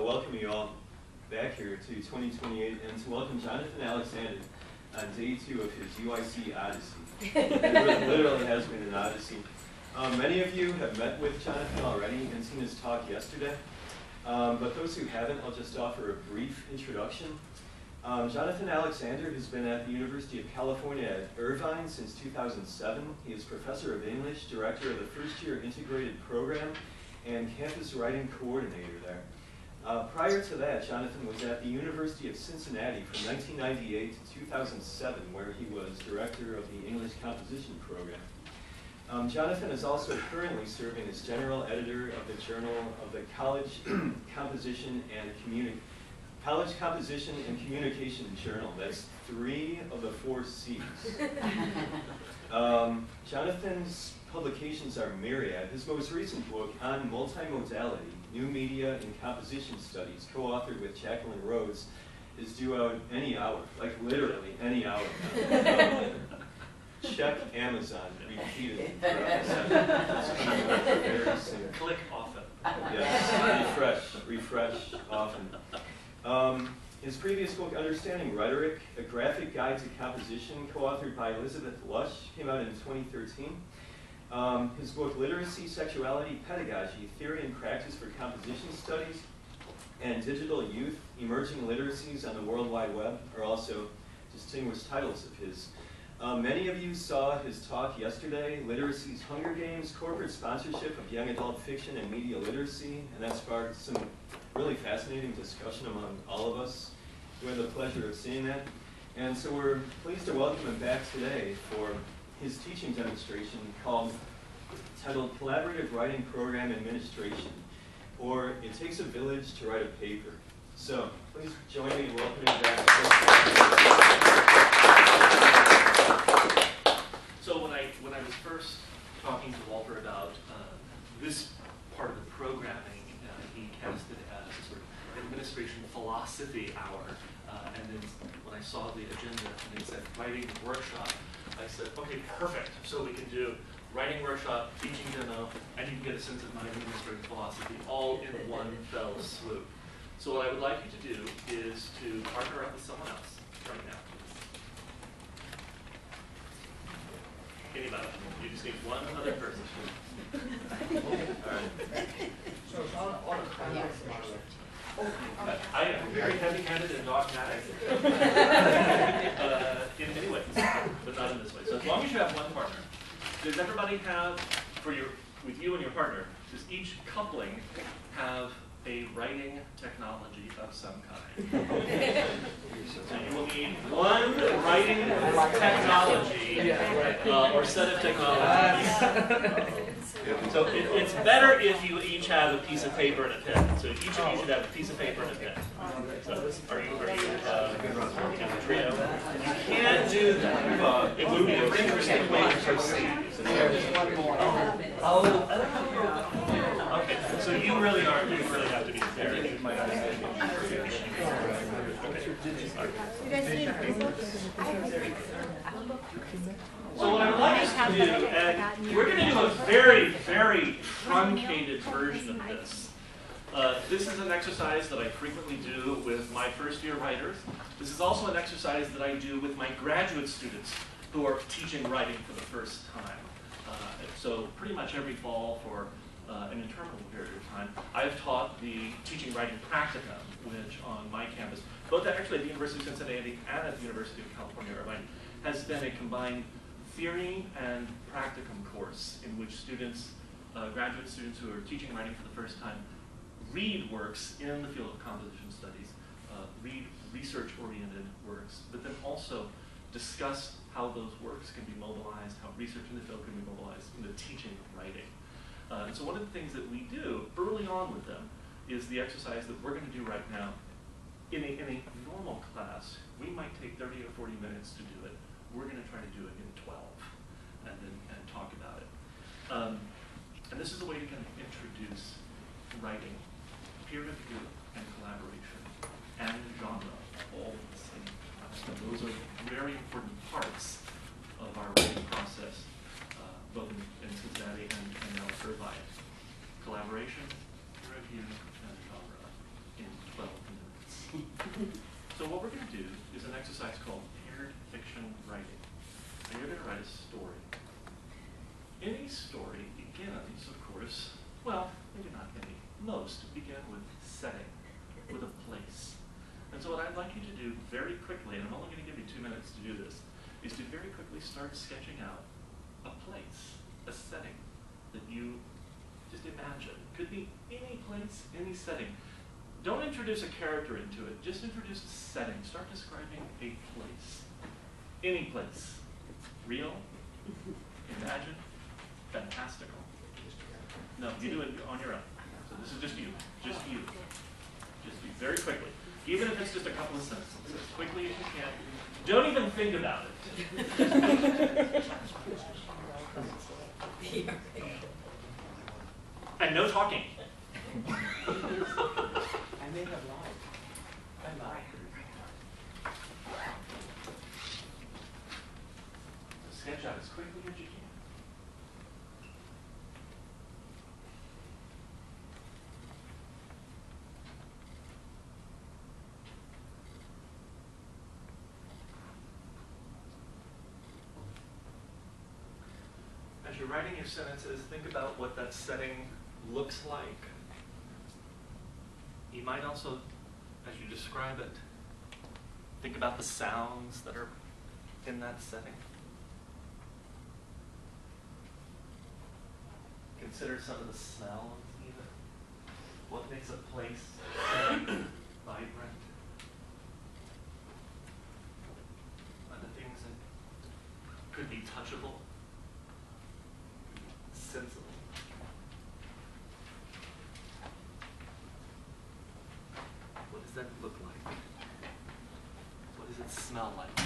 welcome you all back here to 2028 and to welcome Jonathan Alexander on day 2 of his UIC Odyssey. It literally has been an odyssey. Many of you have met with Jonathan already and seen his talk yesterday, but those who haven't, I'll just offer a brief introduction. Jonathan Alexander has been at the University of California at Irvine since 2007. He is professor of English, director of the first-year integrated program, and campus writing coordinator there. Prior to that, Jonathan was at the University of Cincinnati from 1998 to 2007, where he was director of the English composition program. Jonathan is also currently serving as general editor of the Journal of the College Composition and Communication Journal. That's 3 of the 4 C's. Jonathan's publications are myriad. His most recent book, On Multimodality, New Media in Composition Studies, co-authored with Jacqueline Rhodes, is due out any hour, like literally any hour. Check Amazon repeatedly throughout the session. Click often. Yes, refresh often. His previous book, Understanding Rhetoric, A Graphic Guide to Composition, co-authored by Elizabeth Lush, came out in 2013. His book, Literacy, Sexuality, Pedagogy, Theory and Practice for Composition Studies, and Digital Youth, Emerging Literacies on the World Wide Web are also distinguished titles of his. Many of you saw his talk yesterday, Literacy's Hunger Games, Corporate Sponsorship of Young Adult Fiction and Media Literacy, and that sparked some really fascinating discussion among all of us. We had the pleasure of seeing that. And so we're pleased to welcome him back today for his teaching demonstration titled Collaborative Writing Program Administration, or It Takes a Village to Write a Paper. So please join me in welcoming back. So when I was first talking to Walter about this part of the programming, he cast it as a sort of administration philosophy hour. And then when I saw the agenda and it said writing workshop, I said, okay, perfect. So we can do writing workshop, teaching demo, and you can get a sense of my administrative philosophy all in one fell swoop. So what I would like you to do is to partner up with someone else right now. Anybody. You just need one other person. All right. So it's on I am very heavy-handed and dogmatic in many ways, but not in this way. So as long as you have one partner, does everybody have, with you and your partner, does each coupling have a writing technology of some kind? So you will need one writing technology or set of technologies. So it's better if you each have a piece of paper and a pen. So each of you should have a piece of paper and a pen. So are you in a trio? You can't do that. It would be a very interesting way to proceed. Okay, so you really have to be there. You might have to be. So what I would like us to do, and we're going to do a very, very truncated version of this. This is an exercise that I frequently do with my first-year writers. This is also an exercise that I do with my graduate students who are teaching writing for the first time. So pretty much every fall for an interminable period of time, I've taught the teaching writing practicum, which on my campus, both actually at the University of Cincinnati and at the University of California, Irvine, has been a combined theory and practicum course in which students, graduate students who are teaching writing for the first time, read works in the field of composition studies, read research-oriented works, but then also discuss how those works can be mobilized, how research in the field can be mobilized in the teaching of writing. And so one of the things that we do early on with them is the exercise that we're going to do right now. In a normal class, we might take 30 or 40 minutes to do it. We're going to try to do it in 12 and talk about it. And this is a way to kind of introduce writing, peer-to-peer and collaboration, and genre all at the same time. So those are very important parts of our writing process, both in Cincinnati and now Irvine. Collaboration, peer review, and genre in So what we're going to do is an exercise called paired fiction writing. And you're going to write a story. Any story begins, of course, well, maybe not any, most begin with setting, with a place. And so what I'd like you to do very quickly, and I'm only going to give you 2 minutes to do this, is to very quickly start sketching out a place, a setting that you just imagine. Could be any place, any setting. Don't introduce a character into it, just introduce a setting. Start describing a place. Any place. Real, imagine, fantastical. No, you do it on your own. So this is just you. Just you. Just you. Very quickly. Even if it's just a couple of sentences. As quickly as you can. Don't even think about it. And no talking. I may have lied. I lied. Sketch out as quickly as you can. As you're writing your sentences, think about what that setting looks like. You might also, as you describe it, think about the sounds that are in that setting. Consider some of the smells even. What makes a place vibrant? Are the things that could be touchable, sensible? What does that look like? What does it smell like?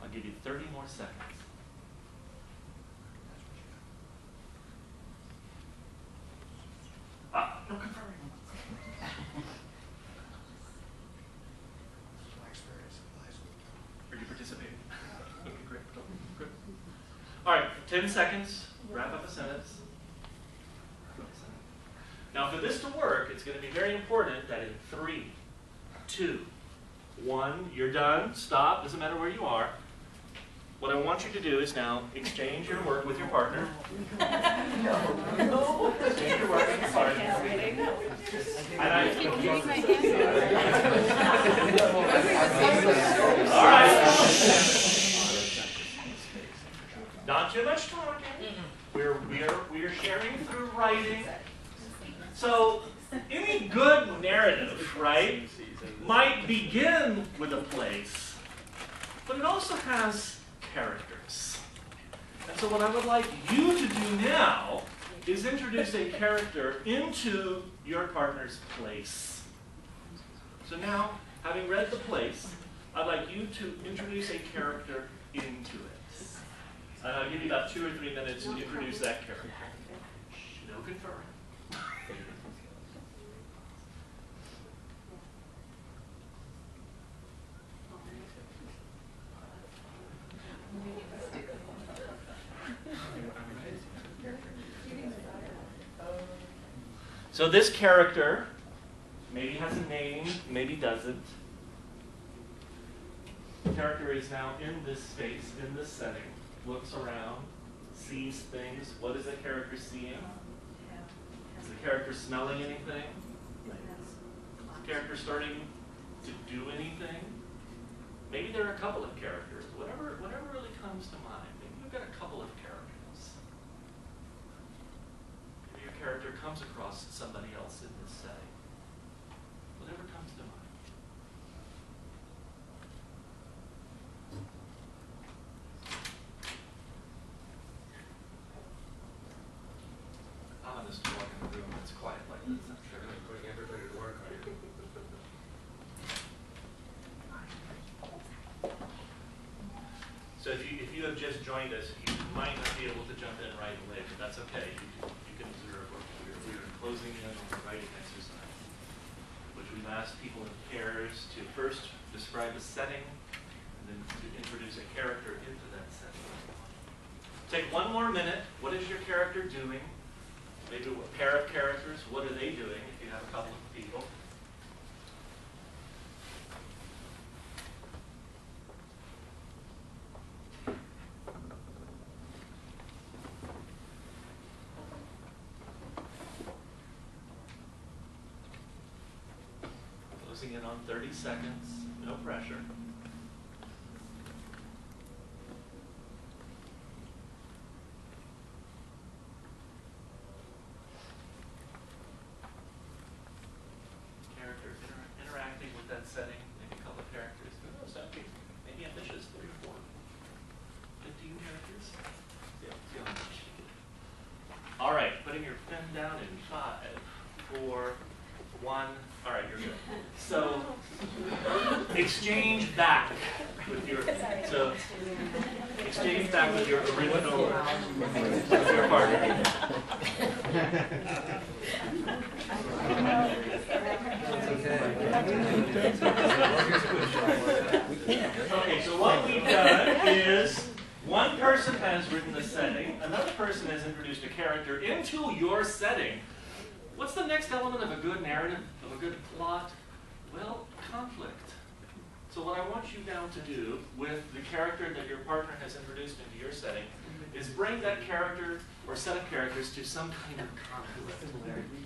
I'll give you 30 more seconds. No confirming. Are you participating? Okay, great. Good. All right, 10 seconds. Wrap up a sentence. Now, for this to work, it's going to be very important that in 3, 2, 1, you're done. Stop. Doesn't matter where you are. What I want you to do is now exchange your work with your partner. Exchange your work with your partner. All right. Not too much talking. We're sharing through writing. So any good narrative, right, might begin with a place, but it also has characters. And so what I would like you to do now is introduce a character into your partner's place. So now, having read the place, I'd like you to introduce a character into it. And I'll give you about 2 or 3 minutes to introduce that character. No conferring. So this character maybe has a name, maybe doesn't. The character is now in this space, in this setting, looks around, sees things. What is the character seeing? Is the character smelling anything? Is the character starting to do anything? Maybe there are a couple of characters. Whatever really comes to mind. Maybe you've got a couple of characters. Maybe your character comes across somebody else in this setting. Whatever comes to mind. Ominous to walk in a room that's quiet like this. I'm sure they're putting everybody to work on you. So if you have just joined us, you might not be able to jump in right away, but that's okay. You can observe. We're closing in on the writing exercise, which we've asked people in pairs to first describe a setting, and then to introduce a character into that setting. Take 1 more minute. What is your character doing? Maybe a pair of characters. What are they doing? If you you have a couple of people. Closing in on 30 seconds, no pressure. Character interacting with that setting, maybe a couple of characters. Who knows, that would be maybe ambitious, 3 or 4, 15 characters. Yeah, see how much. All right, putting your pen down in 5, 4, 1. All right, you're good. So exchange back with your exchange back with your original with your partner. Okay, so what we've done is one person has written the setting, another person has introduced a character into your setting. What's the next element of a good narrative, of a good plot? Well, conflict. So what I want you now to do with the character that your partner has introduced into your setting is bring that character or set of characters to some kind of conflict,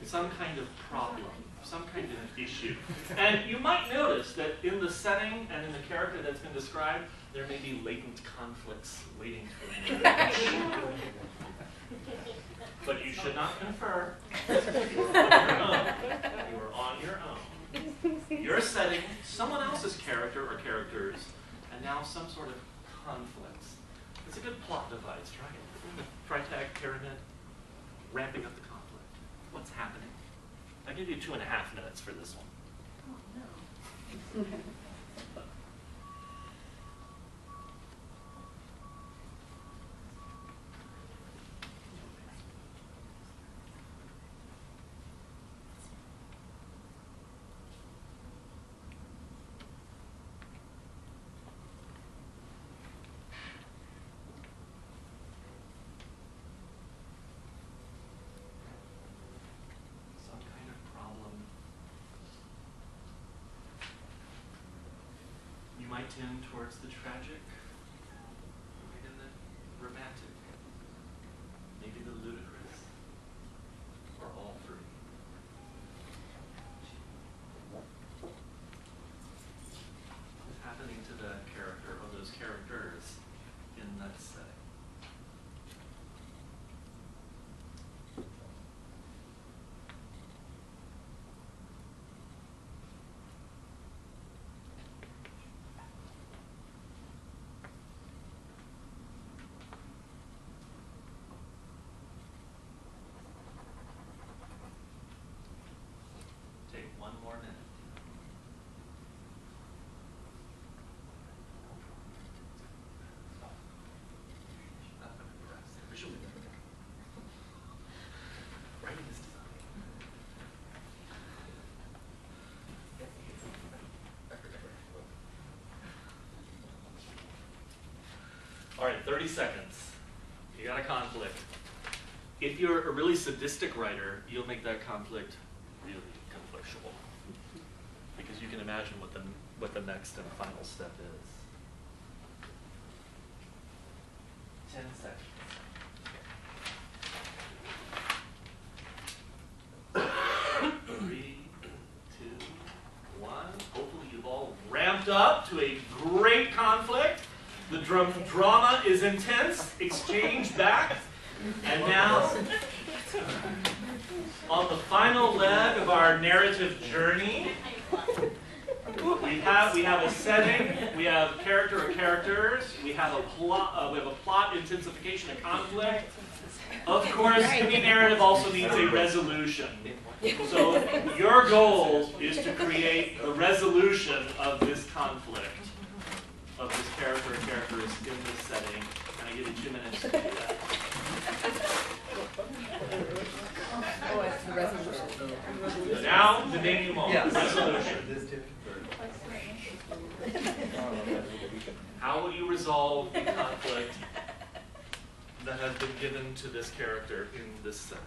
some kind of problem, some kind of issue. And you might notice that in the setting and in the character that's been described, there may be latent conflicts waiting for you. But you should not confer. You are on your own. You're setting someone else's character or characters, and now some sort of conflicts. It's a good plot device, right? Freytag pyramid, ramping up the conflict. What's happening? I'll give you 2.5 minutes for this one. Oh, no. Might tend towards the tragic, maybe the romantic, maybe the ludicrous, or all 3. What's happening to the character or those characters in that setting? Take 1 more minute. Right in this design. All right, 30 seconds. You got a conflict. If you're a really sadistic writer, you'll make that conflict really conflictual, because you can imagine what the next and final step is. 10 seconds. 3, 2, 1. Hopefully you've all ramped up to a great conflict. The drama is intense. Exchange back. And now, on the final leg of our narrative journey, we have a setting, we have character or characters, we have a plot intensification and conflict. Of course, any narrative also needs a resolution. So your goal is to create a resolution of this conflict, of this character or characters in this setting. And I give you 2 minutes to do that. Oh, it's the resolution. So now, the denouement, resolution. How will you resolve the conflict that has been given to this character in this setting?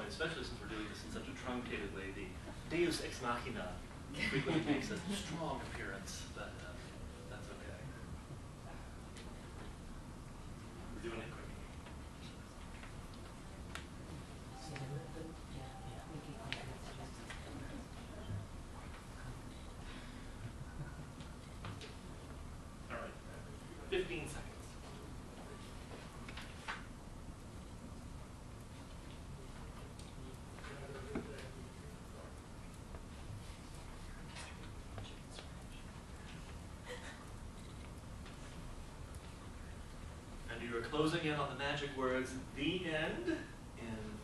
point, especially since we're doing this in such a truncated way, the Deus ex machina frequently makes a strong appearance, but that's okay. We're doing it quick. All right, 15 seconds. And you are closing in on the magic words, the end, in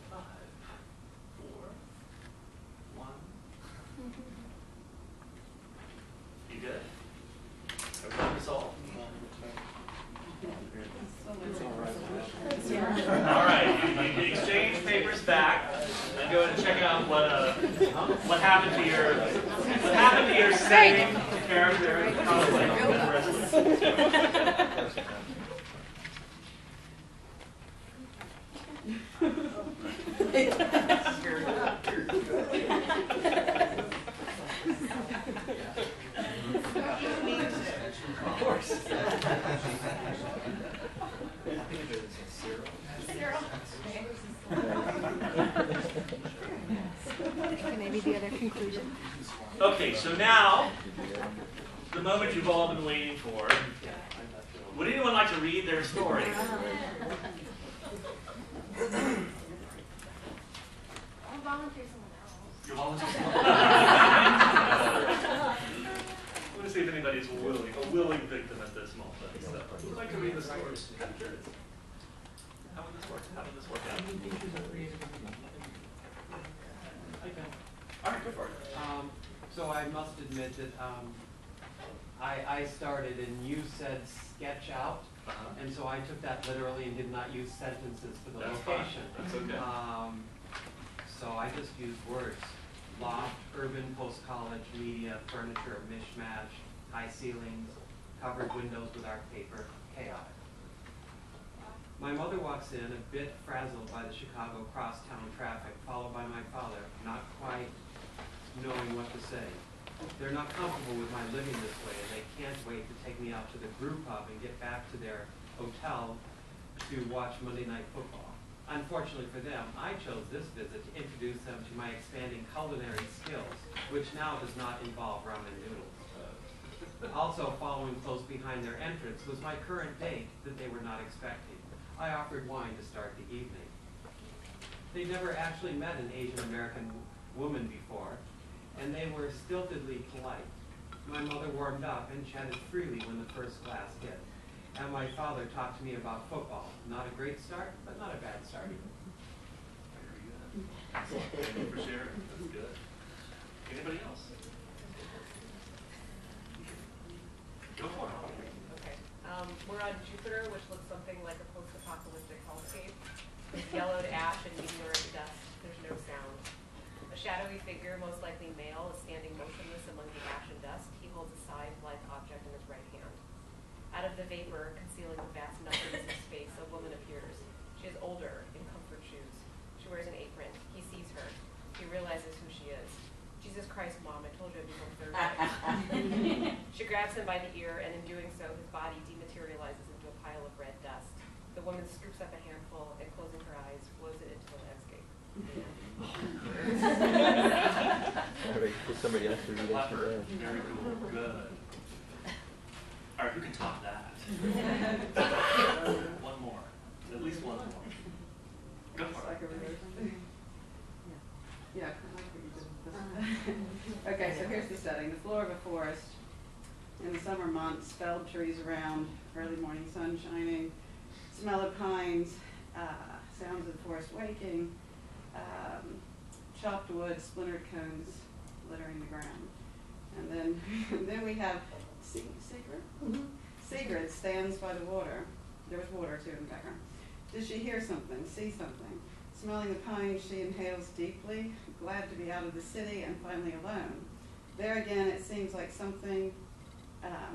5, 4, 1. You good? Everybody resolved? All right, you can exchange papers back and go and check out what happened to your same character. Of course. Maybe the other conclusion. Okay, so now, the moment you've all been waiting for. Would anyone like to read their story? I'll volunteer someone else. You're volunteering. I'm going to see if anybody's a willing victim at this moment. So, who would like to read the story? I'm curious. How would this work? How would this work out? All right, go for it. So I must admit that I started and you said sketch out, and so I took that literally and did not use sentences for the That's fine. location. That's okay. So I just used words. Loft, urban, post-college, media, furniture, mishmash, high ceilings, covered windows with art paper, chaotic. My mother walks in, a bit frazzled by the Chicago crosstown traffic, followed by my father, not quite knowing what to say. They're not comfortable with my living this way, and they can't wait to take me out to the brew pub and get back to their hotel to watch Monday Night Football. Unfortunately for them, I chose this visit to introduce them to my expanding culinary skills, which now does not involve ramen noodles. Also following close behind their entrance was my current date that they were not expecting. I offered wine to start the evening. They never actually met an Asian American woman before, and they were stiltedly polite. My mother warmed up and chatted freely when the first glass hit. And my father talked to me about football. Not a great start, but not a bad start. Thank you for sharing. That's good. Anybody else? Go for it. Okay. We're on Jupiter, which looks something like a post-apocalyptic hellscape. With yellowed ash and meteoric dust. There's no sound. A shadowy figure, most likely male, is standing motionless among the ash and dust. He holds a scythe-like object in his right hand. Out of the vapor, concealing the vast nothingness of space, a woman appears. She is older, in comfort shoes. She wears an apron. He sees her. He realizes who she is. Jesus Christ, Mom, I told you I'd be home Thursday. She grabs him by the ear, and in doing so, his body dematerializes into a pile of red dust. The woman scoops up a handful and, closing her eyes, blows it into the landscape. For somebody else to read it. Clever. Very cool. Good. All right, who can top that? One more. At least one more. Go for it. Yeah, I like what you did. Okay, so here's the setting. The floor of a forest in the summer months, felled trees around, early morning sun shining, smell of pines, sounds of the forest waking, chopped wood, splintered cones littering the ground. And then we have Sigrid? Mm-hmm. Sigrid stands by the water. There was water too in the background. Does she hear something, see something? Smelling the pine, she inhales deeply, glad to be out of the city and finally alone. There again, it seems like something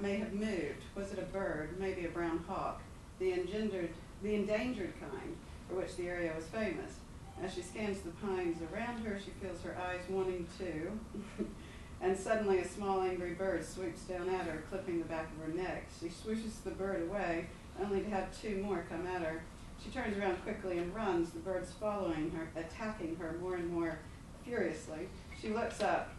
may have moved. Was it a bird, maybe a brown hawk, the endangered kind for which the area was famous? As she scans the pines around her, she feels her eyes wanting to. And suddenly a small angry bird swoops down at her, clipping the back of her neck. She swooshes the bird away, only to have two more come at her. She turns around quickly and runs, the birds following her, attacking her more and more furiously. She looks up.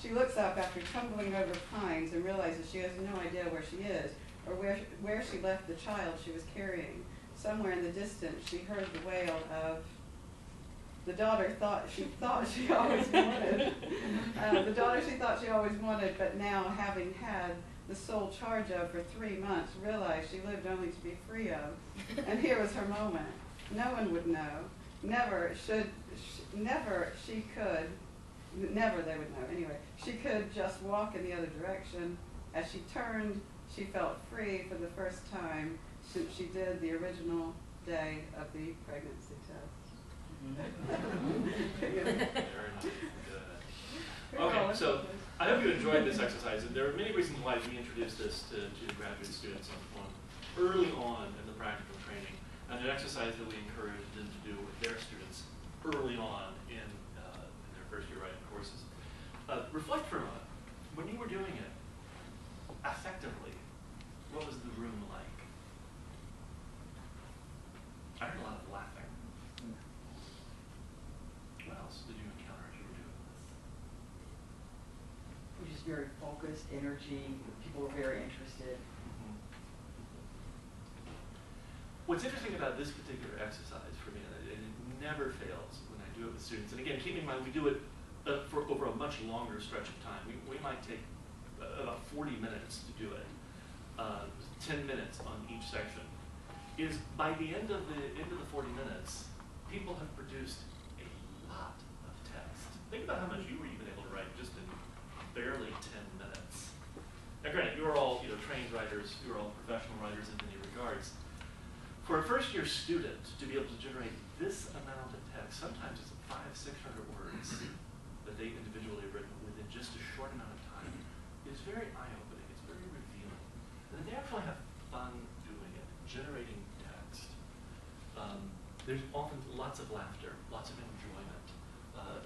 She looks up after tumbling over pines and realizes she has no idea where she is or where she left the child she was carrying. Somewhere in the distance, she heard the wail of the daughter she thought she always wanted. The daughter she thought she always wanted, but now, having had the sole charge of for 3 months, realized she lived only to be free of. And here was her moment. No one would know. Never they would know. Anyway, she could just walk in the other direction. As she turned, she felt free for the first time since she did the original day of the pregnancy test. Very nice. Good. Okay, so I hope you enjoyed this exercise, and there are many reasons why we introduced this to graduate students early on in the practical training, and an exercise that we encourage them to do with their students early on in their first year writing courses. Reflect for a moment. When you were doing it, affectively, what was the room like? I heard a lot of laughing. What else did you encounter as you were doing this? It was just very focused, energy. People were very interested. Mm-hmm. What's interesting about this particular exercise for me, and it never fails when I do it with students, and again, keep in mind we do it for over a much longer stretch of time. We might take about 40 minutes to do it, 10 minutes on each section, is by the end of the 40 minutes, people have produced a lot of text. Think about how much you were even able to write just in barely 10 minutes. Now granted, you're all trained writers, you're all professional writers in many regards. For a first-year student to be able to generate this amount of text, sometimes it's 500-600 words that they individually have written within just a short amount of time, is very eye-opening, it's very revealing. And then they actually have fun doing it, generating text. There's often lots of laughter, lots of enjoyment.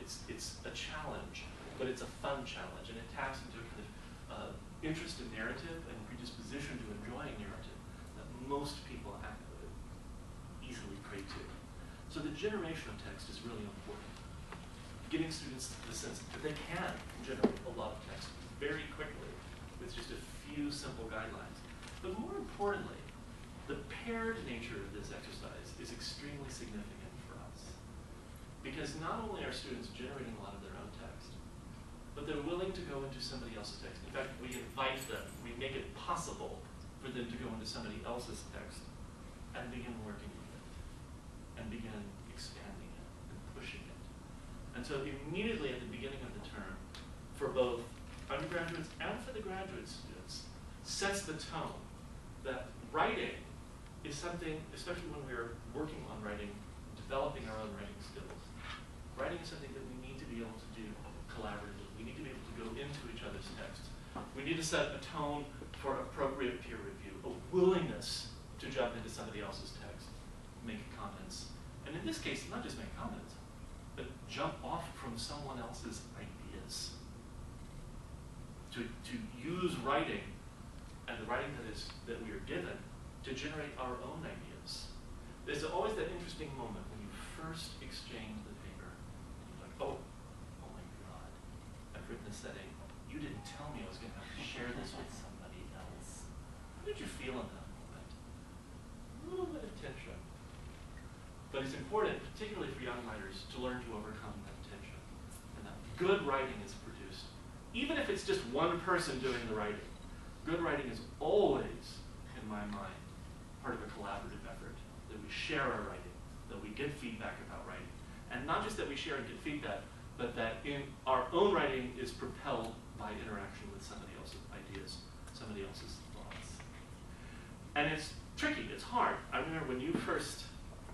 It's a challenge, but it's a fun challenge, and it taps into a kind of interest in narrative and predisposition to enjoying narrative that most people easily crave to. So the generation of text is really important. Giving students the sense that they can generate a lot of text very quickly with just a few simple guidelines. But more importantly, the paired nature of this exercise is extremely significant for us. Because not only are students generating a lot of their own text, but they're willing to go into somebody else's text. In fact, we invite them, we make it possible for them to go into somebody else's text and begin working with it, and begin expanding it and pushing it. And so immediately at the beginning of the term, for both undergraduates and for the graduate students, sets the tone that writing is something, especially when we're working on writing, developing our own writing skills, writing is something that we need to be able to do collaboratively. We need to be able to go into each other's texts. We need to set a tone for appropriate peer review, a willingness to jump into somebody else's text, make comments, and in this case, not just make comments, but jump off from someone else's ideas. To use writing and the writing that we are given to generate our own ideas. There's always that interesting moment when you first exchange the paper. You're like, oh my God, I've written this setting. You didn't tell me I was going to have to share this with somebody else. How did you feel in that moment? A little bit of tension. But it's important, particularly for young writers, to learn to overcome that tension. And that good writing is produced, even if it's just one person doing the writing. Good writing is always, in my mind, part of a collaborative effort, that we share our writing, that we get feedback about writing. And not just that we share and get feedback, but that in our own writing is propelled by interaction with somebody else's ideas, somebody else's thoughts. And it's tricky, it's hard. I remember when you first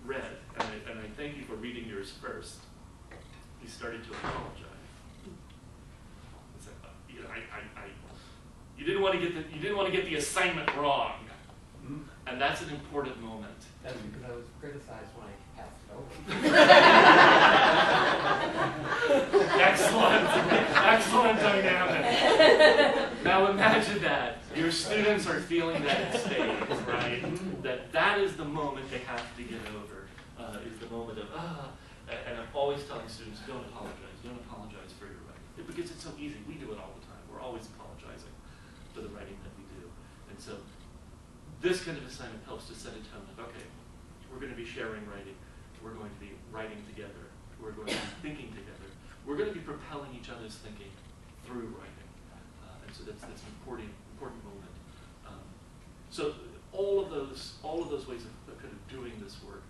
read, and I thank you for reading yours first, you started to apologize. It's like, you didn't want to get the assignment wrong. And that's an important moment. That's because I was criticized when I passed it over. Excellent, excellent dynamic. Now imagine that. Your students are feeling that state, right? That is the moment they have to get over, is the moment of, and I'm always telling students, don't apologize for your writing. Because it's so easy, we do it all the time. We're always apologizing for the writing that we do. And so this kind of assignment helps to set a tone of, okay, we're going to be sharing writing. We're going to be writing together. We're going to be thinking together. We're going to be propelling each other's thinking through writing. And so that's an important moment. So all of those ways of kind of doing this work,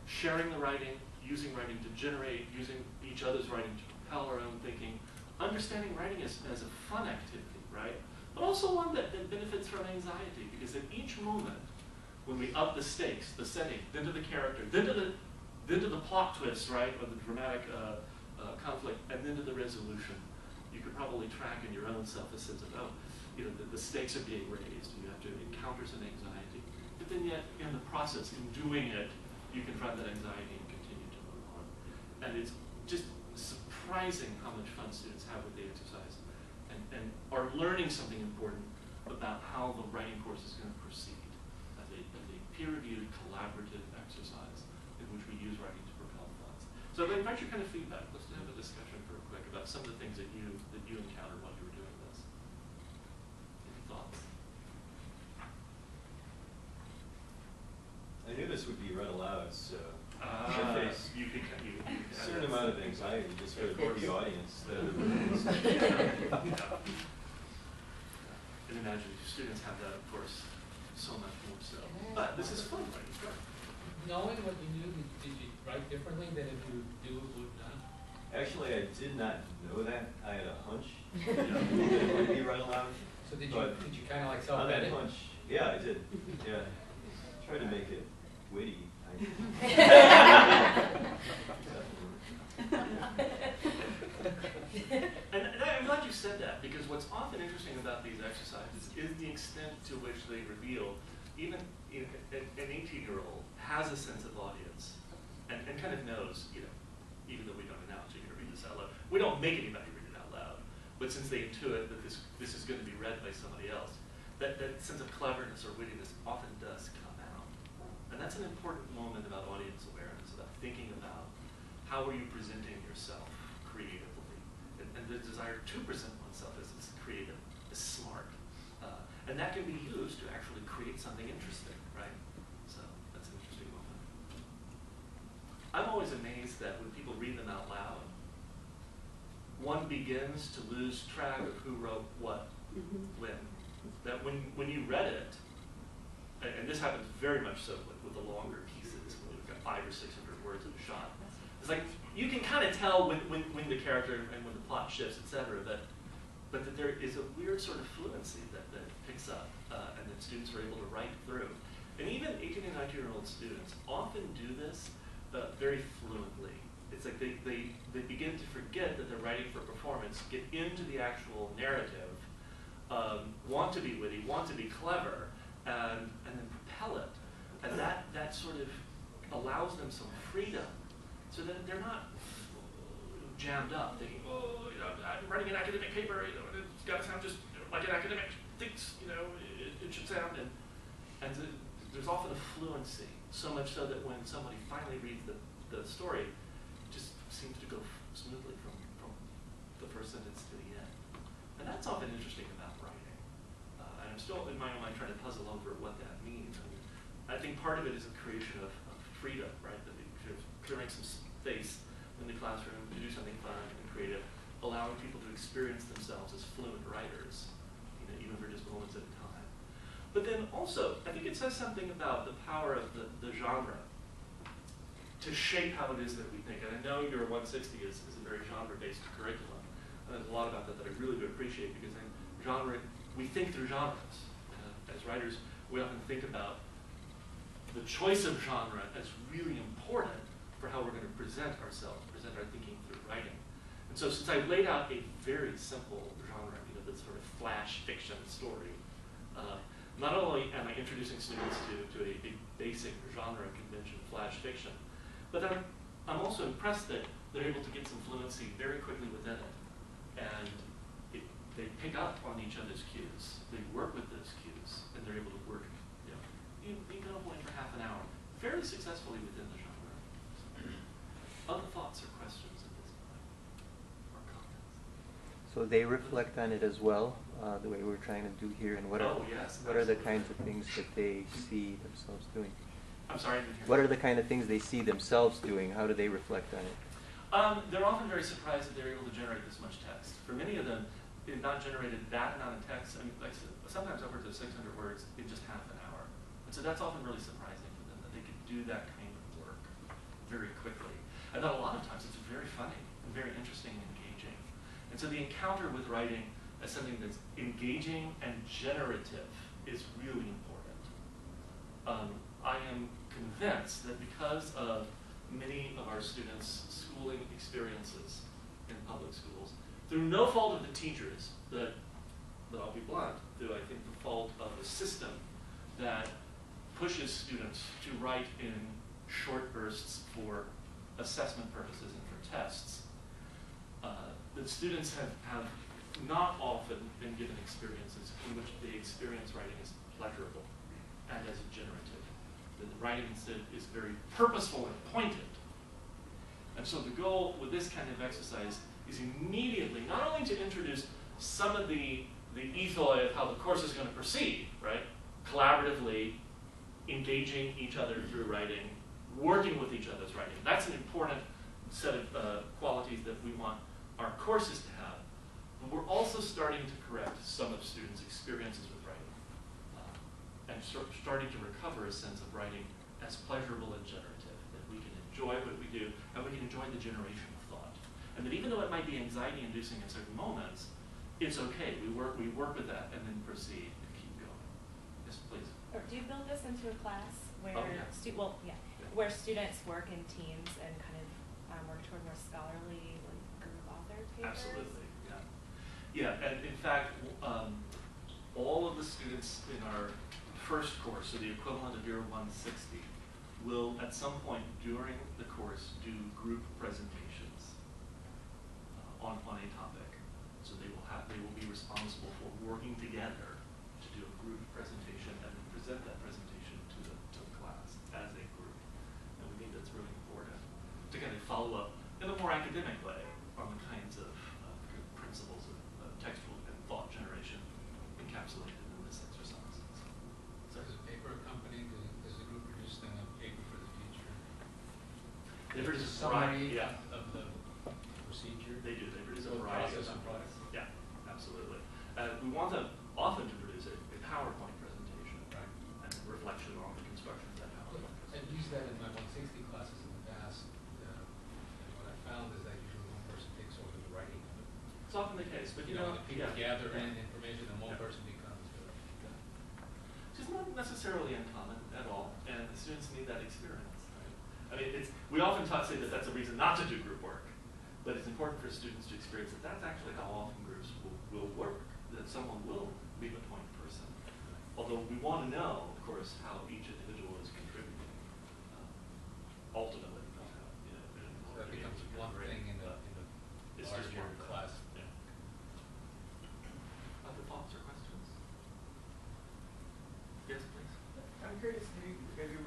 sharing the writing, using writing to generate, using each other's writing to propel our own thinking, understanding writing as a fun activity, right? But also one that benefits from anxiety, because at each moment, when we up the stakes, the setting, then to the character, then to the plot twist, right, or the dramatic conflict, and then to the resolution, you could probably track in your own self a sense of, the stakes are being raised, you have to encounter some anxiety. But then yet, in the process, in doing it, you confront that anxiety and continue to move on. And it's just surprising how much fun students have with the exercise and are learning something important about how the writing course is going to proceed as a peer-reviewed, collaborative exercise in which we use writing to propel thoughts. So I invite your kind of feedback. Let's have a discussion real quick about some of the things that you encountered while you were doing this. Any thoughts? I knew this would be read aloud, so You could a certain amount of anxiety just for the audience. And imagine students have that, of course, so much more so. But this is fun, right? It's fun. Knowing what you knew, did you write differently than if you knew it would not? Actually, I did not know that. I had a hunch that it would be read aloud. So did But you kind of like on that self-edit? hunch, yeah, I did. Yeah, tried to make it witty. And I'm glad you said that, because what's often interesting about these exercises is the extent to which they reveal, even an 18-year-old has a sense of audience and kind of knows, even though we don't announce you're going to read this out loud, we don't make anybody read it out loud, but since they intuit that this is going to be read by somebody else, that sense of cleverness or wittiness often does come out. And that's an important moment about audience awareness, about thinking about how are you presenting yourself creatively, and the desire to present oneself as creative, as smart. And that can be used to actually create something interesting, right? So that's an interesting moment. I'm always amazed that when people read them out loud, one begins to lose track of who wrote what, when. That when you read it, and this happens very much so with the longer pieces, when you've got 500 or 600 words in a shot. It's like, you can kind of tell when the character and when the plot shifts, etc., but that there is a weird sort of fluency that picks up, and that students are able to write through. And even 18 and 19-year-old students often do this very fluently. It's like they begin to forget that they're writing for performance, get into the actual narrative, want to be witty, want to be clever, and then propel it. And that sort of allows them some freedom so that they're not jammed up, thinking, I'm writing an academic paper, it's got to sound just like an academic thinks, it should sound. And there's often a fluency, so much so that when somebody finally reads the story, it just seems to go smoothly from the first sentence to the end. And that's often interesting about writing. And I'm still, in my own mind, trying to puzzle over what that means. I think part of it is a creation of freedom, right? That clearing some space in the classroom to do something fun and creative, allowing people to experience themselves as fluent writers, even for just moments at a time. But then also, I think it says something about the power of the genre to shape how it is that we think. And I know your 160 is a very genre-based curriculum. And there's a lot about that I really do appreciate, because in genre, we think through genres. As writers, we often think about the choice of genre as really important for how we're going to present ourselves, present our thinking through writing. And so since I've laid out a very simple genre, the sort of flash fiction story, not only am I introducing students to a basic genre convention, flash fiction, but I'm also impressed that they're able to get some fluency very quickly within it. And they pick up on each other's cues. They work with those cues, and they're able to work, even only for half an hour, fairly successfully within the genre. Other thoughts or questions at this point, or comments? So they reflect on it as well, the way we're trying to do here, and what are Yes, what are the absolutely. kinds of things that they see themselves doing? I'm sorry, I didn't hear. What are the kind of things they see themselves doing? How do they reflect on it? They're often very surprised that they're able to generate this much text. For many of them, they've not generated that amount of text. I mean, like sometimes upwards of 600 words in just half an hour. And so that's often really surprising for them that they could do that kind of work very quickly. And then a lot of times it's very funny and very interesting and engaging. And so the encounter with writing as something that's engaging and generative is really important. I am convinced that because of many of our students' schooling experiences in public schools, through no fault of the teachers, but I'll be blunt, through I think the fault of the system that pushes students to write in short bursts for assessment purposes and for tests, that students have not often been given experiences in which they experience writing as pleasurable and as generative. The writing instead is very purposeful and pointed. And so the goal with this kind of exercise is immediately not only to introduce some of the ethos of how the course is going to proceed, right? Collaboratively engaging each other through writing, working with each other's writing. That's an important set of qualities that we want our courses to have. But we're also starting to correct some of students' experiences with writing and starting to recover a sense of writing as pleasurable and generative, that we can enjoy what we do and we can enjoy the generation of thought. And that even though it might be anxiety-inducing in certain moments, it's okay. We work with that and then proceed to keep going. Yes, please. Or do you build this into a class where Yeah. where students work in teams and kind of work toward more scholarly group author papers? Absolutely, yeah. Yeah, and in fact, all of the students in our first course, so the equivalent of year 160, will at some point during the course do group presentations on a topic. So they will be responsible for working together to do a group presentation and then present that presentation to the class as a group. And we think that's really important to kind of follow up in a more academic way on the kinds of principles of textual and thought generation encapsulated in this exercise. So, Does a paper company, does the group produce then a paper for the teacher? they produce a Summary variety, yeah. of the procedure? They do. They produce a So variety of process on documents. process. Yeah, absolutely. We want them often to produce a PowerPoint presentation Right. and reflection on the construction of that PowerPoint I've presentation. used that in my 160 classes in the past, and what I found is that usually one person takes over the writing of it. It's often the case, but you know, the people gather in yeah. information, and one Yeah. person becomes the. Which is not necessarily uncommon at all, and the students need that experience. Right? I mean, we often say that that's a reason not to do group work, but it's important for students to experience that that's actually how often groups will work, that someone will be the point person. Although we want to know, of course, how each individual is contributing ultimately. So that becomes one thing in the It's just larger one class. Yeah. Other thoughts or questions? Yes, please. I'm curious, have you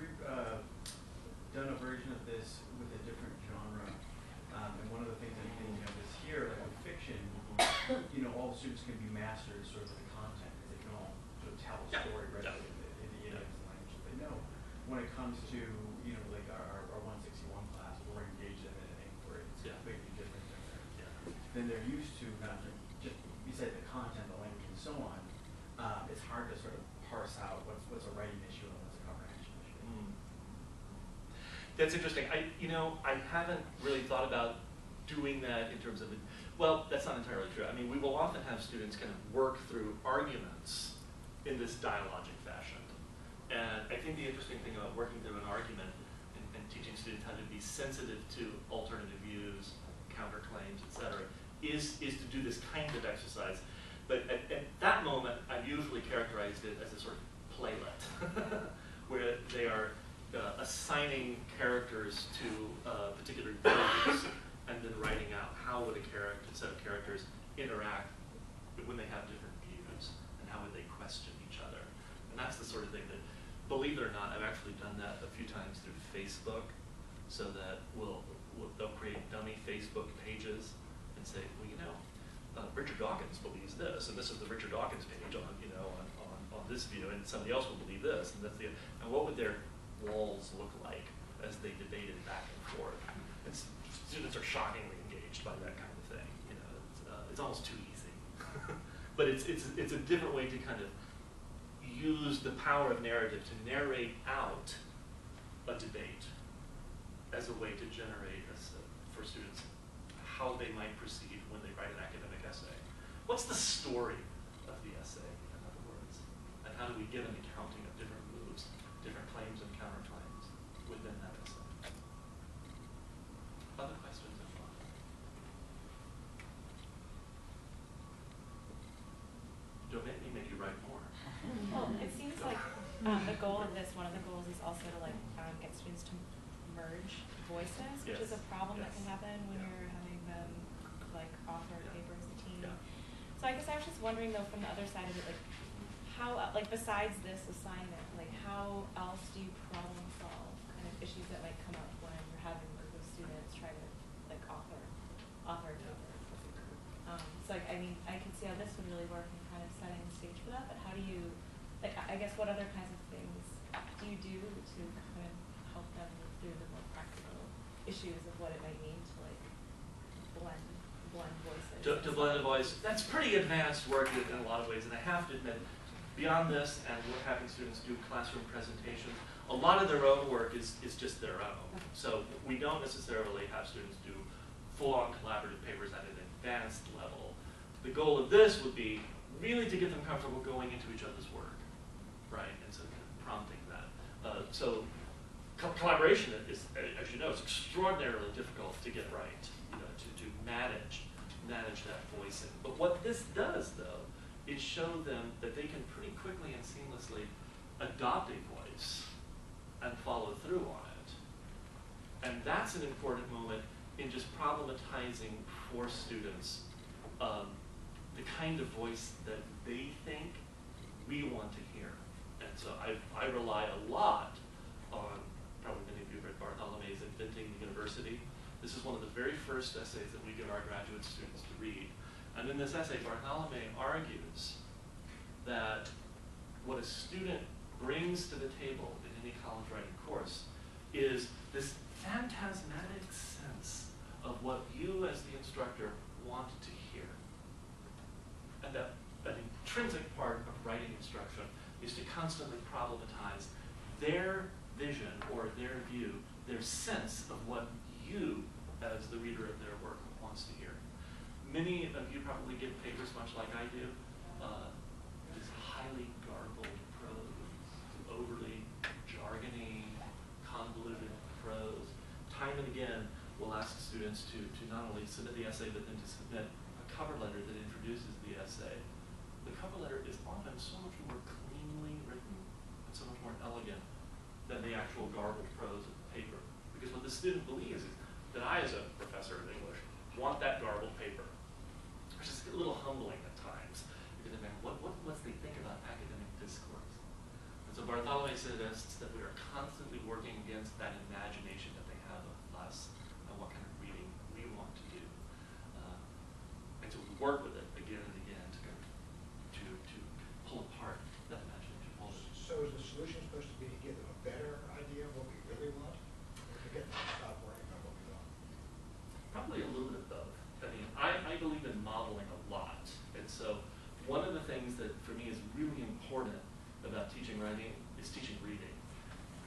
done a version of this with a different genre? And one of the things I'm thinking of is here, like with fiction, all the students can be masters sort of the content, because they can all sort of tell a story right in the idioms and language that they know. When it comes to, like our 161 class, we're engaged in an inquiry, it's completely different than they're used to, not just besides the content, the language, and so on. It's hard to sort of parse out what's a writing issue and what's a comprehension issue. That's interesting. I haven't really thought about doing that in terms of it. Well, that's not entirely true. I mean, we will often have students kind of work through arguments in this dialogic fashion. And I think the interesting thing about working through an argument and teaching students how to be sensitive to alternative views, counterclaims, et cetera, is to do this kind of exercise. But at that moment, I've usually characterized it as a sort of playlet, where they are assigning characters to particular views and then writing out how would a set of characters interact when they have different views and how would they question each other. And that's the sort of thing that, believe it or not, I've actually done that a few times through Facebook, so that they'll create dummy Facebook pages and say, well, you know, Richard Dawkins believes this, and this is the Richard Dawkins page on, you know, on this view, and somebody else will believe this, and that's and what would their walls look like as they debated back and forth? And students are shockingly engaged by that kind of thing. You know, it's almost too easy, but it's a different way to kind of use the power of narrative to narrate out a debate as a way to generate for students how they might proceed when they write an academic essay. What's the story of the essay, in other words? And how do we give an accounting of different moves, different claims and counterclaims within that essay? Other questions or thoughts? Don't make me make you write more. Well, it seems like the goal of this, one of the goals is also to like get students to merge voices, which is a problem that can happen when you're having them like author papers as a team. So I guess I was just wondering though, from the other side of it, like how, like besides this assignment, like how else do you problem solve kind of issues that might come up when you're having a group of students try to like author a paper as a group? So like, I mean, I can see how this would really work in kind of setting the stage for that, but how do you, like, I guess what other kinds of things do you do to kind of help them move through the more practical issues of what it might mean to like blend voices? To blend a voice, that's pretty advanced work in a lot of ways, and I have to admit, beyond this and we're having students do classroom presentations, a lot of their own work is just their own. So we don't necessarily have students do full-on collaborative papers at an advanced level. The goal of this would be really to get them comfortable going into each other's work, right? And so kind of prompting that. So collaboration is, as you know, is extraordinarily difficult to get right, you know, to manage that voicing. But what this does, though, is show them that they can pretty quickly and seamlessly adopt a voice and follow through on it. And that's an important moment in just problematizing for students the kind of voice that they think we want to hear. And so I rely a lot on, probably many of you have read Bartholomew's Inventing the University. This is one of the very first essays that we get our graduate students to read. And in this essay, Bartholomew argues that what a student brings to the table in any college writing course is this phantasmatic sense of what you as the instructor want to hear. And that an intrinsic part of writing instruction is to constantly problematize their vision or their view, their sense of what you as the reader of their work wants to hear. Many of you probably get papers much like I do. This highly garbled prose, overly jargony, convoluted prose. Time and again, we'll ask students to not only submit the essay, but then to submit a cover letter that introduces the essay. The cover letter is often so much more cleanly written and so much more elegant than the actual garbled prose of the paper. Because what the student believes is that I, as a professor of English, want that garbled paper, which is a little humbling at times, because they think, what's they think about academic discourse? And so Bartholomew suggests that we are constantly working against that imagination that they have of us and what kind of reading we want to do. And so we work with it again and again to pull apart that imagination. So is the solution supposed to be to give them a better idea of what we really want, or to get them to stop worrying about what we want? Probably a little bit of both. I mean, I believe in modeling a lot. And so one of the things that for me is really important about teaching writing is teaching reading.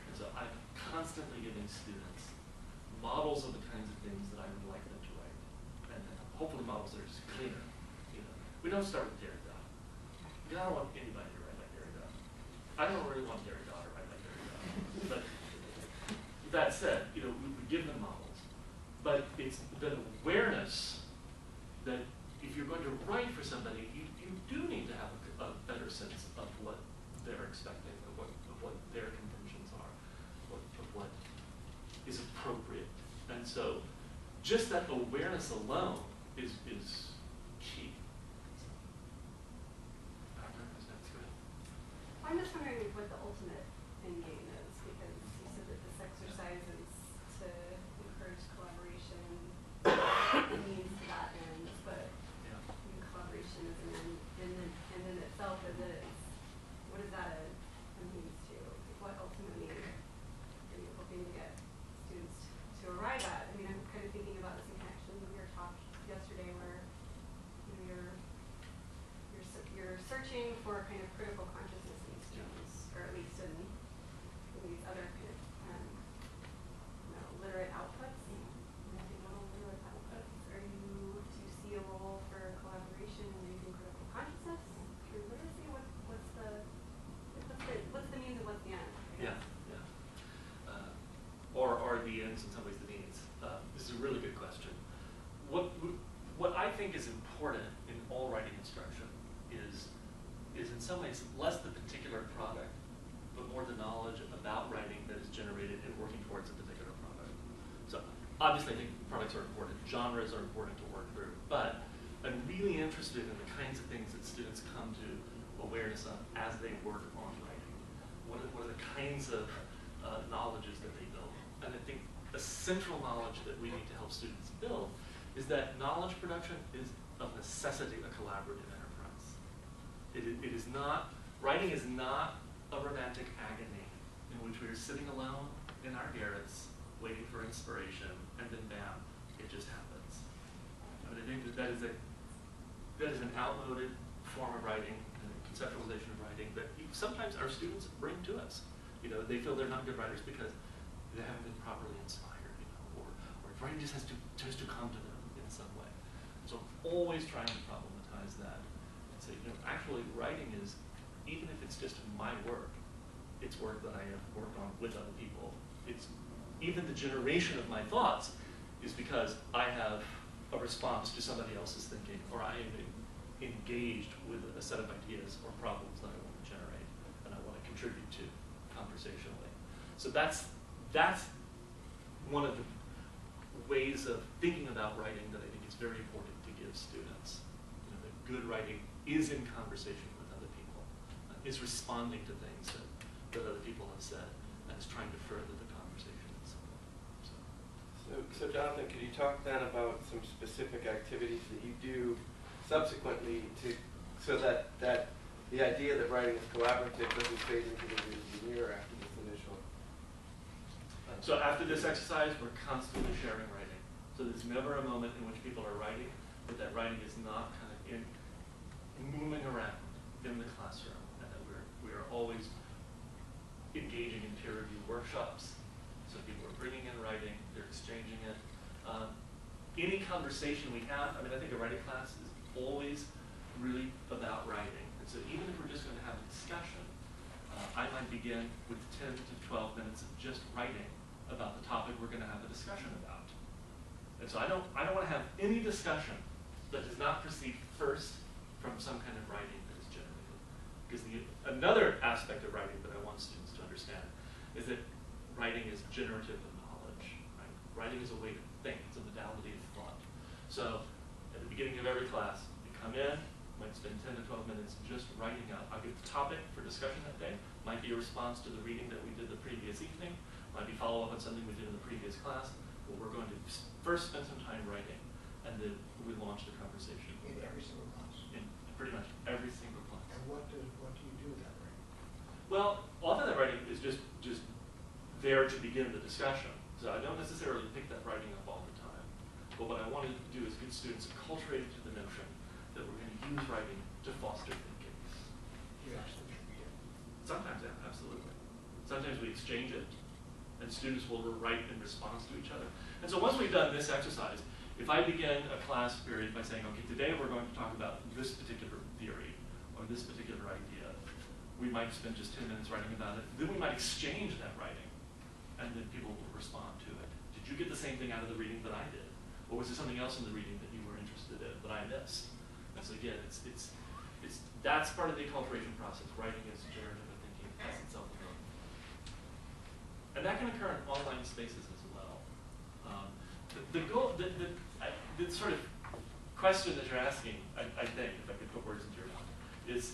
And so I'm constantly giving students models of the kinds of things that I would like them to write. And hopefully models that are just cleaner. You know, we don't start with Derrida. I don't want anybody to write like Derrida. I don't really want Derrida to write like Derrida. But that said, you know, we give them models. But it's the awareness that if you're going to write for somebody, you do need to have a better sense of what they're expecting just that awareness alone is key. I'm just wondering what the ultimate end game is, because you said that this exercise is to encourage collaboration means to that end, but collaboration is an end in itself, and then what is that a means to? What ultimately are you hoping to get students to arrive at? I mean, I'm kind of thinking about this in connection with your talk yesterday, where you're searching for kind of critical consciousness in students, or at least in these other kind of literate outputs, multimodal literate outputs. Do you see a role for collaboration in raising critical consciousness through literacy? What's the means and what's the end? Yeah. Or are the ends in some ways the means? This is a really good question. What I think is important in all writing instruction is in some ways less the particular product, but more the knowledge about writing that is generated in working towards a particular product. So obviously I think products are important, genres are important to work through, but I'm really interested in the kinds of things that students come to awareness of as they work on writing. What are the kinds of knowledges that they build? And I think a central knowledge that we need to help students build is that knowledge production is of necessity a collaborative enterprise. It is not, writing is not a romantic agony in which we are sitting alone in our garrets waiting for inspiration, and then bam, it just happens. I mean, I think that is an outmoded form of writing, and conceptualization of writing that sometimes our students bring to us. You know, they feel they're not good writers because they haven't been properly inspired, or writing just has to come to them in some way. So I'm always trying to problematize that and say, actually writing is, even if it's just my work, it's work that I have worked on with other people. It's even the generation of my thoughts is because I have a response to somebody else's thinking, or I am engaged with a set of ideas or problems that I want to generate and I want to contribute to conversationally. So that's one of the ways of thinking about writing that I think is very important to give students. That good writing is in conversation with other people, is responding to things that other people have said, and is trying to further the conversation in some way. So Jonathan, could you talk then about some specific activities that you do subsequently so that the idea that writing is collaborative doesn't fade into the rearview mirror after this initial? So after this exercise, we're constantly sharing writing. So there's never a moment in which people are writing, but that writing is not kind of moving around in the classroom, and that we are always engaging in peer review workshops. So people are bringing in writing, they're exchanging it. Any conversation we have, I mean, I think a writing class is always really about writing. And so even if we're just going to have a discussion, I might begin with 10 to 12 minutes of just writing about the topic we're going to have a discussion about. And so I don't want to have any discussion that does not proceed first from some kind of writing that is generated. Because another aspect of writing that I want students to understand is that writing is generative of knowledge. Right? Writing is a way to think. It's a modality of thought. So at the beginning of every class, you come in, might spend 10 to 12 minutes just writing out. I'll give the topic for discussion that day. Might be a response to the reading that we did the previous evening. Might be follow up on something we did in the previous class. But we're going to first spend some time writing, and then we launch the conversation. In every single class? In pretty much every single class. And what do you do with that writing? Well, often that writing is just there to begin the discussion. So I don't necessarily pick that writing up all the time. But what I wanted to do is get students acculturated to the notion that we're going to use writing to foster thinking. You actually read it? Sometimes, yeah, absolutely. Sometimes we exchange it, and students will write in response to each other. And so once we've done this exercise, if I begin a class period by saying, okay, today we're going to talk about this particular theory or this particular idea, we might spend just 10 minutes writing about it. Then we might exchange that writing, and then people will respond to it. Did you get the same thing out of the reading that I did? Or was there something else in the reading that you were interested in that I missed? And so again, that's part of the acculturation process. Writing is generative of thinking, as itself alone. And that can occur in online spaces as well. the goal, the sort of question that you're asking, I think, if I could put words into your mouth, is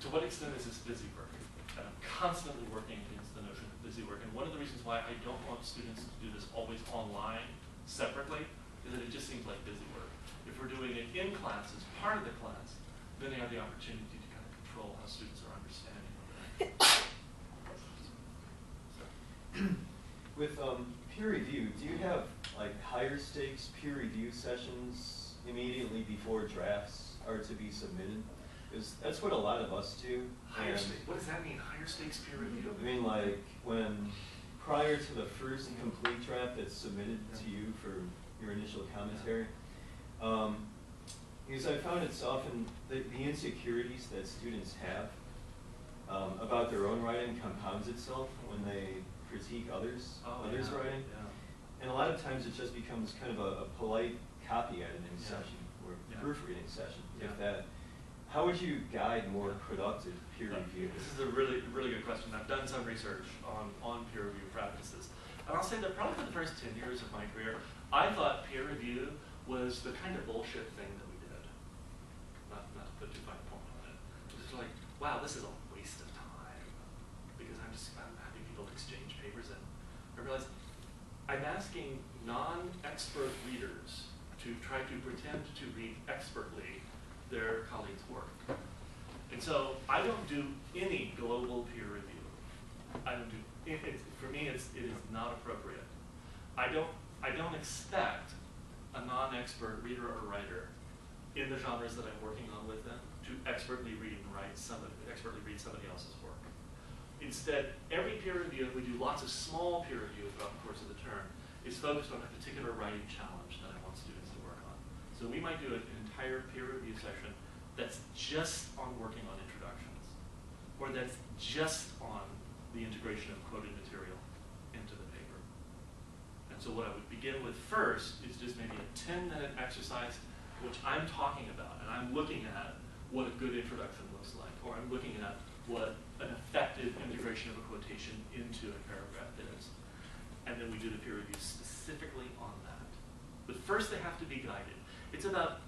to what extent is this busy work? And I'm constantly working against the notion of busy work. And one of the reasons why I don't want students to do this always online, separately, is that it just seems like busy work. If we're doing it in class as part of the class, then they have the opportunity to kind of control how students are understanding of it. With peer review, do you have like higher stakes peer review sessions immediately before drafts are to be submitted? Because that's what a lot of us do. Higher stakes, what does that mean, higher stakes peer review? I mean, like when prior to the first complete draft that's submitted to you for your initial commentary, because I found it's often the insecurities that students have about their own writing compounds itself when they critique others' writing. Yeah. And a lot of times it just becomes kind of a polite copy editing session or proofreading session, if that. How would you guide more productive peer review? This is a really, really good question. I've done some research on peer review practices. And I'll say that probably for the first 10 years of my career, I thought peer review was the kind of bullshit thing that we did. Not to put too fine a point on it. It was like, wow, this is a waste of time. Because I'm having people exchange papers, and I realized I'm asking non-expert readers to try to pretend to read expertly their colleagues' work. And so I don't do any global peer review. I don't do for me it is not appropriate. I don't expect a non-expert reader or writer in the genres that I'm working on with them to expertly read somebody else's work. Instead, every peer review, and we do lots of small peer reviews throughout the course of the term, is focused on a particular writing challenge that I want students to work on. So we might do an entire peer review session that's just on working on introductions, or that's just on the integration of quoted material into the paper. And so what I would begin with first is just maybe a 10-minute exercise which I'm talking about, and I'm looking at what a good introduction looks like, or I'm looking at what an effective integration of a quotation into a paragraph is. And then we do the peer review specifically on that. But first they have to be guided. It's about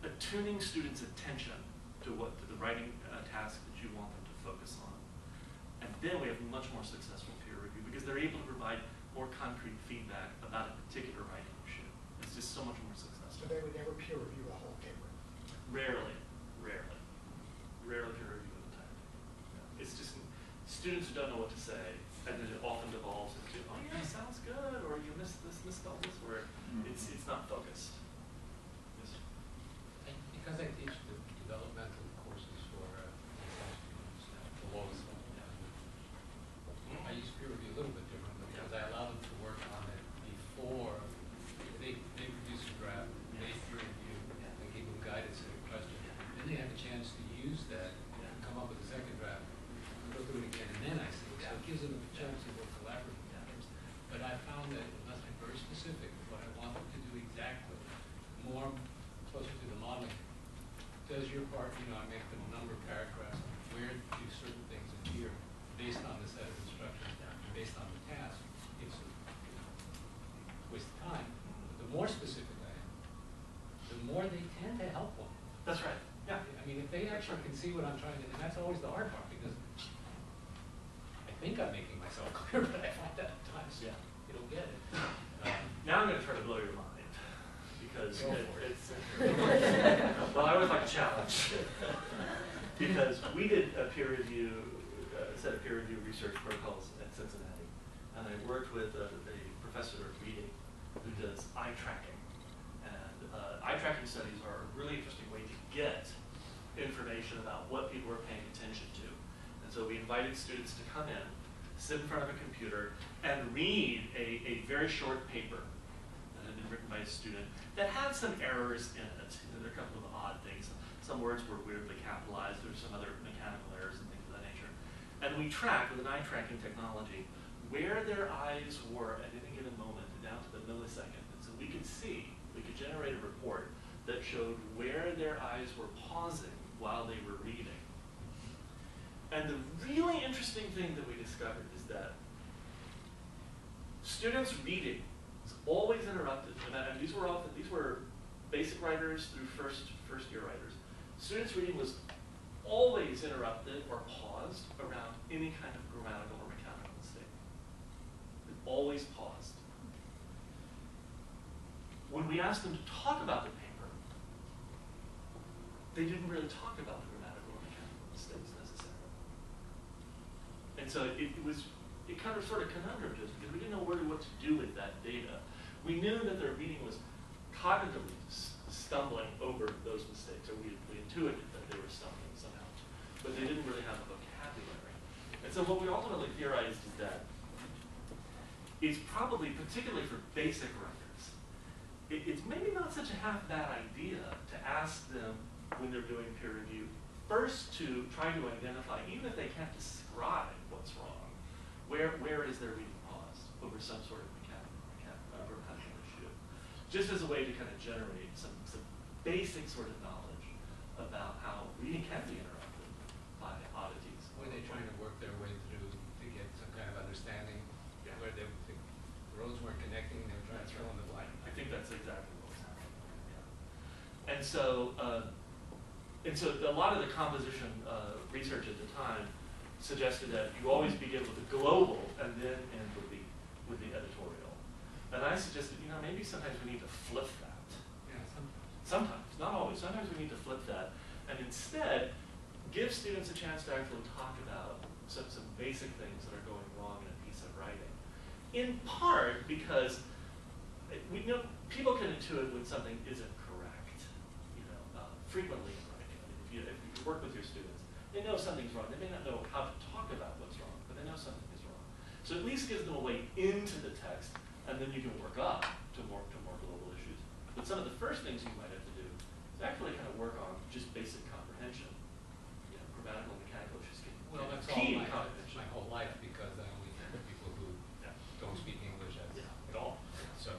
attuning students' attention to the writing task that you want them to focus on. And then we have much more successful peer review because they're able to provide more concrete feedback about a particular writing issue. It's just so much more successful. So they would never peer review a whole paper? Rarely peer review of the type. Yeah. It's just students who don't know what to say, and then it often devolves into, oh yeah, sounds good, or you misspelled this word. It's not focused. Yes. Because I teach the developmental courses for students at the lowest level, I use peer review a little bit differently because I allow them to work on it before they produce a draft, they peer review, and give them guidance and a question. Then they have a chance to use that and come up with a second draft, go through it again, and then I see it. So it gives them a chance to work collaboratively. But I found that unless I'm very specific with what I want them to do exactly, more closer to the modeling, does your part, I make them a number of paragraphs, where do certain things appear based on the set of instructions, and based on the task. It's a waste of time. But the more specific I am, the more they tend to help one. That's right. Yeah. I mean, if they actually can see what I'm trying to, and that's always the hard part, because I think I'm making myself clear, but I find that at times you don't get it. Now I'm going to try to blow your mind, because it's well, I always like a challenge. Because we did a peer review, set of peer review research protocols at Cincinnati, and I worked with a professor of reading who does eye tracking. And eye tracking studies are a really interesting way to get information about what people are paying attention to. And so we invited students to come in, sit in front of a computer, and read a very short paper that had been written by a student that had some errors in it. There are a couple of odd things. Some words were weirdly capitalized. There's some other mechanical errors and things of that nature. And we tracked, with an eye tracking technology, where their eyes were at any given moment, down to the millisecond. And so we could generate a report that showed where their eyes were pausing while they were reading. And the really interesting thing that we discovered is that students reading It's always interrupted, and these were basic writers through first year writers. Students' reading was always interrupted or paused around any kind of grammatical or mechanical mistake. It always paused. When we asked them to talk about the paper, they didn't really talk about the grammatical or mechanical mistakes necessarily. And so it kind of sort of conundrum to us because we didn't know really what to do with that data. We knew that their reading was cognitively stumbling over those mistakes, or we intuited that they were stumbling somehow, but they didn't really have a vocabulary. And so what we ultimately theorized is that it's probably, particularly for basic writers, it's maybe not such a half bad idea to ask them when they're doing peer review, first to try to identify, even if they can't describe what's wrong, where is their reading paused over some sort of grammatical issue, just as a way to kind of generate some basic sort of knowledge about how reading can be interrupted by oddities. Were they trying to work their way through to get some kind of understanding where the roads weren't connecting, they were trying to fill in the blank? I think that's exactly what was happening. Yeah. And so a lot of the composition research at the time suggested that you always begin with the global and then end with the editorial. And I suggested, maybe sometimes we need to flip that. Yeah, Sometimes, not always. Sometimes we need to flip that and instead give students a chance to actually talk about some basic things that are going wrong in a piece of writing. In part because we know people can intuit when something isn't correct. Frequently in writing. If you work with your students, they know something's wrong. They may not know how to talk about what's wrong, but they know something is wrong. So at least gives them a way into the text, and then you can work up to more global issues. But some of the first things you might have to do is actually kind of work on just basic comprehension. Grammatical and mechanical issues can that's key all comprehension. my whole life because I only know people who don't speak English at all. So.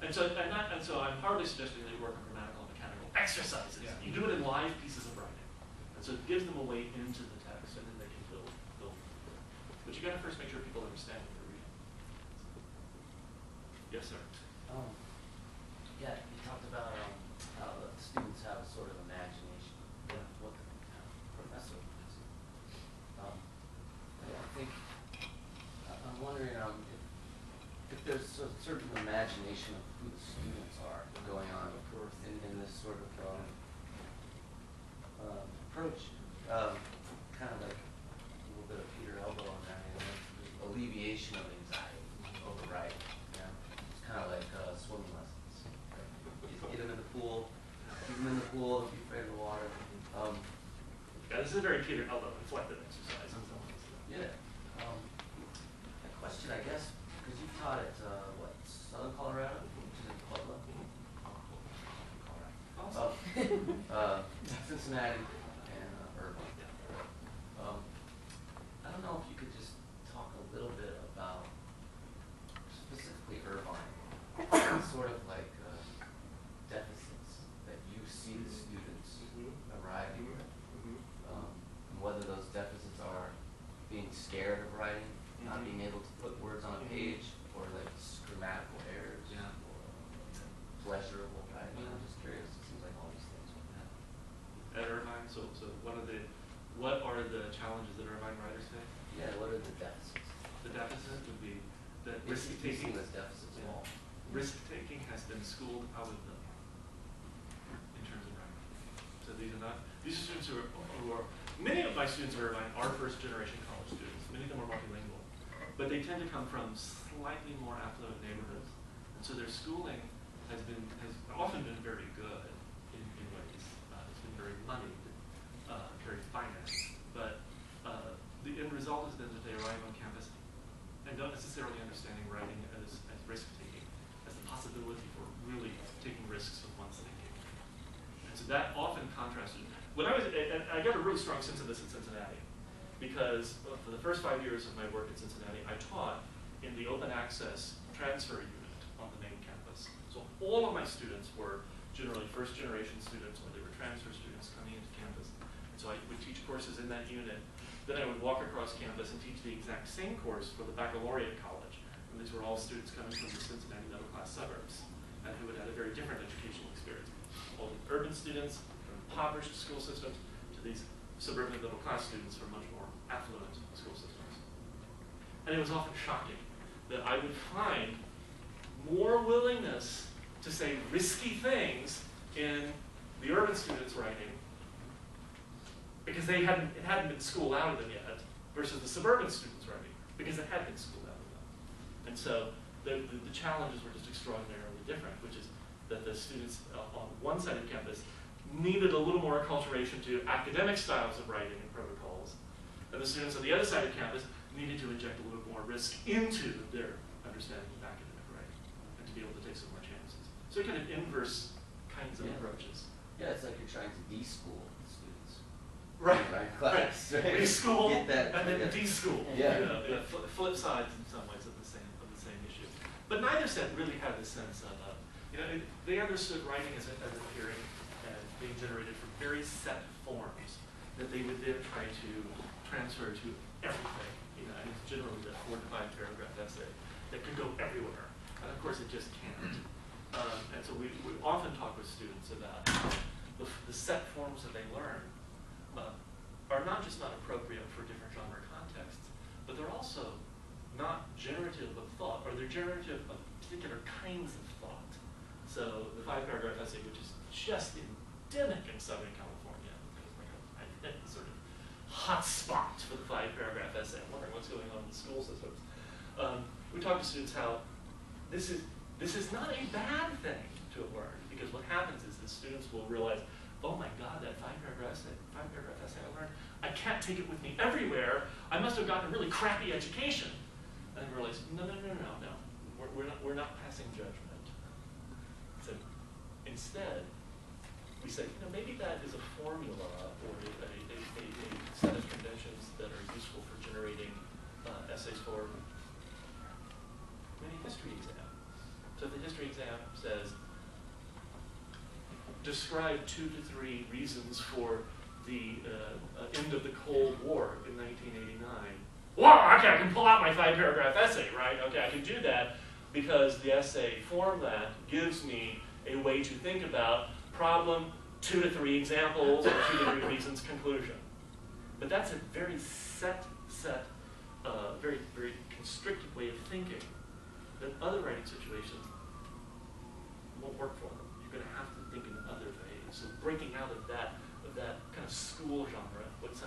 And so I'm hardly suggesting that you work on grammatical and mechanical exercises. Yeah. You do it in live pieces of writing. And so it gives them a way into the text, and then they can build. But you got to first make sure people understand what they're reading. Yes, sir. Yeah, you talked about how the students have a sort of imagination. Yeah. What the professor has. I think I'm wondering if there's a certain imagination of who the students are going on in this sort of approach, kind of like a little bit of Peter Elbow on that, alleviation of anxiety over writing. It's kind of like swimming lessons. Get them in the pool, keep them in the pool, don't be afraid of the water. This is a very Peter Elbow reflective exercise. Yeah. A question, I guess, because you taught at Southern Colorado, which is in Pueblo. Colorado. Cincinnati and Irvine. I don't know if you could just talk a little bit about specifically Irvine, sort of like deficits that you see the students arriving with, and whether those deficits are being scared of writing, not being able to put words on a page, or like grammatical errors, or pleasurable writing. I'm just curious. It seems like all these things would happen. At Irvine, so what are the challenges that Irvine writers face? Yeah, what are the deficits? The deficit would be that risk-taking. As deficits of all. Risk-taking has been schooled out of them in terms of writing. So these are students who are many of my students at Irvine are first-generation college students. Many of them are multilingual, but they tend to come from slightly more affluent neighborhoods, and so their schooling has often been very good in ways. It's been very moneyed, very financed, but the end result has been that they arrive on campus and don't necessarily understanding writing as risk-taking, as the possibility for really taking risks with one's thinking. And so that often contrasted. When I got a really strong sense of this at Cincinnati, because for the first 5 years of my work at Cincinnati, I taught in the open access transfer unit on the main campus. So all of my students were generally first-generation students, or they were transfer students coming into campus. And so I would teach courses in that unit. Then I would walk across campus and teach the exact same course for the baccalaureate college. And And these were all students coming from the Cincinnati middle-class suburbs, and who had had a very different educational experience. All the urban students from impoverished school systems to these suburban middle-class students from much more affluent school systems. And it was often shocking that I would find more willingness to say risky things in the urban students' writing because it hadn't been schooled out of them yet, versus the suburban students' writing because it had been schooled out of them. And so the challenges were just extraordinarily different, which is that the students on one side of campus needed a little more acculturation to academic styles of writing and protocols, and the students on the other side of campus needed to inject a little more risk into their understanding of academic writing and to be able to take some more chances. So kind of inverse kinds of approaches. Yeah, it's like you're trying to de-school students. Right. Class, right. Re-school Get that, and then de-school. Yeah. You know, flip sides in some ways of the same issue. But neither set really had this sense of, they understood writing as appearing and being generated from very set forms that they would then try to transfer to everything. And it's generally the 4 to 5 paragraph essay that could go everywhere. And of course, it just can't. And so we often talk with students about the set forms that they learn are not just not appropriate for different genre contexts, but they're also not generative of thought, or they're generative of particular kinds of thought. So the 5-paragraph essay, which is just endemic in Southern California, like a sort of hot spot for the 5-paragraph essay. I'm wondering what's going on in the school systems. We talk to students how this is not a bad thing to have learned, because what happens is that students will realize, oh my God, that 5-paragraph essay I learned, I can't take it with me everywhere. I must have gotten a really crappy education. And then realize, no. We're not passing judgment. So instead, we say, maybe that is a formula or a set of conventions that are useful for generating essays for many history exam. So if the history exam says, describe 2 to 3 reasons for the end of the Cold War in 1989. Wow, okay, I can pull out my 5-paragraph essay, right? Okay, I can do that because the essay format gives me a way to think about problem, 2 to 3 examples, or 2 to 3 reasons, conclusion. But that's a very very, very constricted way of thinking that other writing situations won't work for them. You're going to have to think in other ways. So breaking out of that kind of school genre, what some